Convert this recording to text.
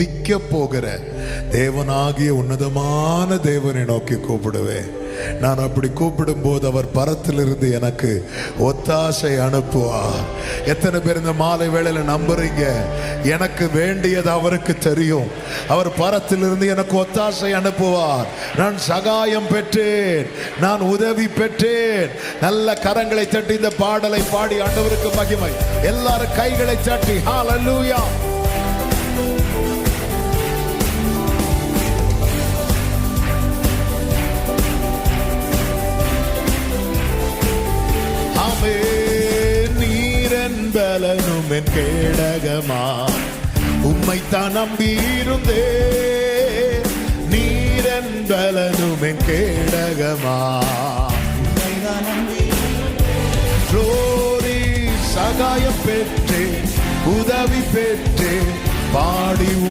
முடிக்க போகிற தேவனாகிய உன்னதமான தேவனை நோக்கி கூப்பிடுவேன். நான் அப்படி கூப்பிடும் போது அவர் பரத்திலிருந்து எனக்கு ஒத்தாசை அனுப்புவார். எத்தனை பேர் இந்த மாலை வேளையில நம்புறீங்க? எனக்கு வேண்டியது அவருக்கு தெரியும். அவர் பரத்திலிருந்து எனக்கு ஒத்தாசை அனுப்புவார். நான் சகாயம் பெற்றேன், நான் உதவி பெற்றேன். நல்ல கரங்களை தட்டி இந்த பாடலை பாடி ஆண்டவருக்கு மகிமை. எல்லாரும் கைகளை தட்டி ஹல்லேலூயா. நீரென்பலனும் என் கேடகமா, உம்மைத்தான் நம்பியிருந்தே. நீரென்பலனும் என் கேடகமா, சகாயம் பெற்றேன், உதவி பெற்றேன், பாடி